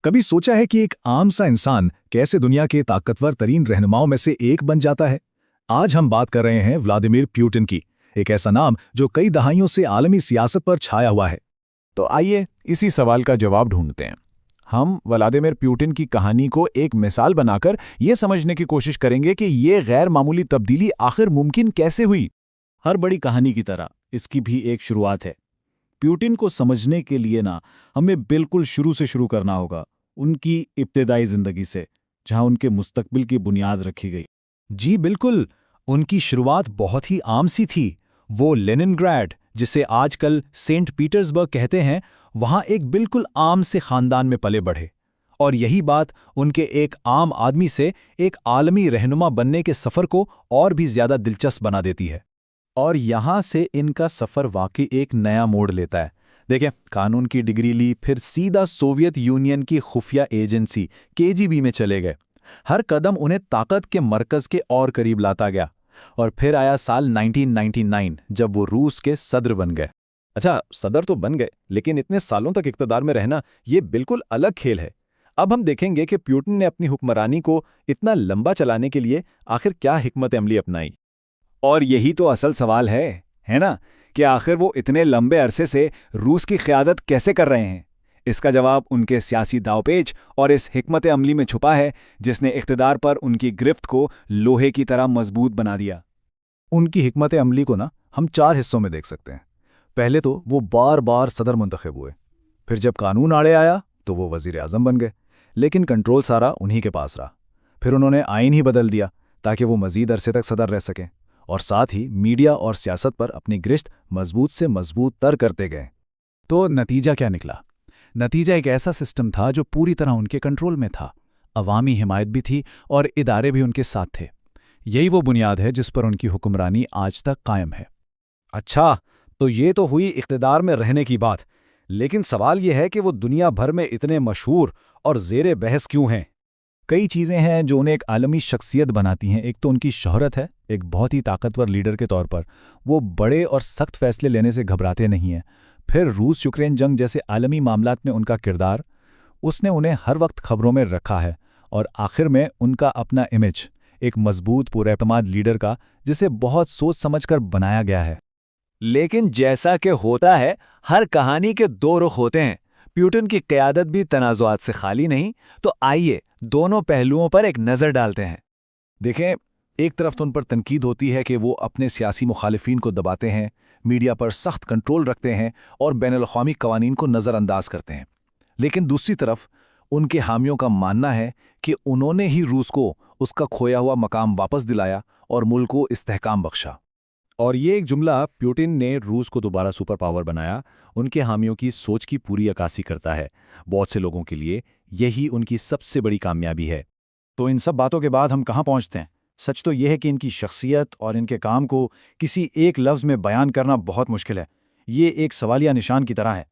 कभी सोचा है कि एक आम सा इंसान कैसे दुनिया के ताकतवर तरीन रहनुमाओं में से एक बन जाता है? आज हम बात कर रहे हैं व्लादिमीर पुतिन की, एक ऐसा नाम जो कई दहाइयों से आलमी सियासत पर छाया हुआ है। तो आइए इसी सवाल का जवाब ढूंढते हैं। हम व्लादिमीर पुतिन की कहानी को एक मिसाल बनाकर ये समझने की कोशिश करेंगे कि ये गैर मामूली तब्दीली आखिर मुमकिन कैसे हुई। हर बड़ी कहानी की तरह इसकी भी एक शुरुआत है। पुतिन को समझने के लिए हमें बिल्कुल शुरू से शुरू करना होगा, उनकी इब्तिदाई जिंदगी से, जहां उनके मुस्तकबिल की बुनियाद रखी गई। जी बिल्कुल, उनकी शुरुआत बहुत ही आम सी थी। वो लेनिनग्राड, जिसे आजकल सेंट पीटर्सबर्ग कहते हैं, वहां एक बिल्कुल आम से खानदान में पले बढ़े। और यही बात उनके एक आम आदमी से एक आलमी रहनुमा बनने के सफर को और भी ज्यादा दिलचस्प बना देती है। और यहां से इनका सफर वाकई एक नया मोड़ लेता है। देखिए, कानून की डिग्री ली, फिर सीधा सोवियत यूनियन की खुफिया एजेंसी केजीबी में चले गए। हर कदम उन्हें ताकत के मरकज के और करीब लाता गया। और फिर आया साल 1999, जब वो रूस के सदर बन गए। अच्छा, सदर तो बन गए, लेकिन इतने सालों तक इक़्तिदार में रहना ये बिल्कुल अलग खेल है। अब हम देखेंगे कि पुतिन ने अपनी हुक्मरानी को इतना लंबा चलाने के लिए आखिर क्या हिकमत अमली अपनाई। और यही तो असल सवाल है ना, कि आखिर वो इतने लंबे अरसे से रूस की क़यादत कैसे कर रहे हैं। इसका जवाब उनके सियासी दावपेच और इस हिकमत अमली में छुपा है, जिसने इक़्तिदार पर उनकी गिरफ्त को लोहे की तरह मजबूत बना दिया। उनकी हिकमत अमली को हम 4 हिस्सों में देख सकते हैं। पहले तो वो बार बार सदर मुंतखब हुए, फिर जब कानून आड़े आया तो वो वज़ीर आज़म बन गए, लेकिन कंट्रोल सारा उन्हीं के पास रहा। फिर उन्होंने आइन ही बदल दिया ताकि वो मज़ीद अरसे तक सदर रह सकें, और साथ ही मीडिया और सियासत पर अपनी गिरफ्त मजबूत से मजबूत तर करते गए। तो नतीजा क्या निकला? नतीजा एक ऐसा सिस्टम था जो पूरी तरह उनके कंट्रोल में था। अवामी हिमायत भी थी और इदारे भी उनके साथ थे। यही वो बुनियाद है जिस पर उनकी हुक्मरानी आज तक कायम है। अच्छा, तो ये तो हुई इख्तिदार में रहने की बात, लेकिन सवाल यह है कि वो दुनिया भर में इतने मशहूर और ज़ेरे बहस क्यों हैं? कई चीज़ें हैं जो उन्हें एक आलमी शख्सियत बनाती हैं। एक तो उनकी शोहरत है, एक बहुत ही ताकतवर लीडर के तौर पर। वो बड़े और सख्त फैसले लेने से घबराते नहीं हैं। फिर रूस यूक्रेन जंग जैसे आलमी मामलात में उनका किरदार, उसने उन्हें हर वक्त खबरों में रखा है। और आखिर में उनका अपना इमेज, एक मजबूत पुरएतमाद लीडर का, जिसे बहुत सोच समझकर बनाया गया है। लेकिन जैसा कि होता है, हर कहानी के 2 रुख होते हैं। पुतिन की क़यादत भी तनाज़ुआत से खाली नहीं। तो आइए दोनों पहलुओं पर एक नज़र डालते हैं। देखें, एक तरफ तो उन पर तनकीद होती है कि वो अपने सियासी मुखालिफिन को दबाते हैं, मीडिया पर सख्त कंट्रोल रखते हैं और बैनुल-अक़वामी कवानीन को नज़रअंदाज करते हैं। लेकिन दूसरी तरफ उनके हामियों का मानना है कि उन्होंने ही रूस को उसका खोया हुआ मकाम वापस दिलाया और मुल्क को इस्तेहकाम बख्शा। और ये एक जुमला, पुतिन ने रूस को दोबारा सुपर पावर बनाया, उनके हामियों की सोच की पूरी अक्कासी करता है। बहुत से लोगों के लिए यही उनकी सबसे बड़ी कामयाबी है। तो इन सब बातों के बाद हम कहाँ पहुँचते हैं? सच तो यह है कि इनकी शख्सियत और इनके काम को किसी एक लफ्ज़ में बयान करना बहुत मुश्किल है। ये एक सवालिया निशान की तरह है।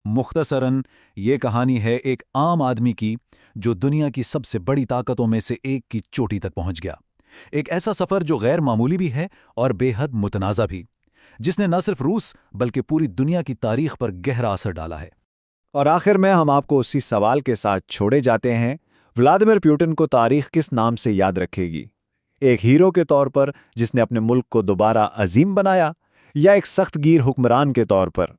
मुख्तसरन, ये कहानी है एक आम आदमी की जो दुनिया की सबसे बड़ी ताकतों में से एक की चोटी तक पहुंच गया। एक ऐसा सफर जो गैर मामूली भी है और बेहद मुतनाज़ा भी, जिसने न सिर्फ रूस बल्कि पूरी दुनिया की तारीख पर गहरा असर डाला है। और आखिर में हम आपको उसी सवाल के साथ छोड़े जाते हैं, व्लादिमीर पुतिन को तारीख किस नाम से याद रखेगी? एक हीरो के तौर पर जिसने अपने मुल्क को दोबारा अजीम बनाया, या एक सख्तगीर हुक्मरान के तौर पर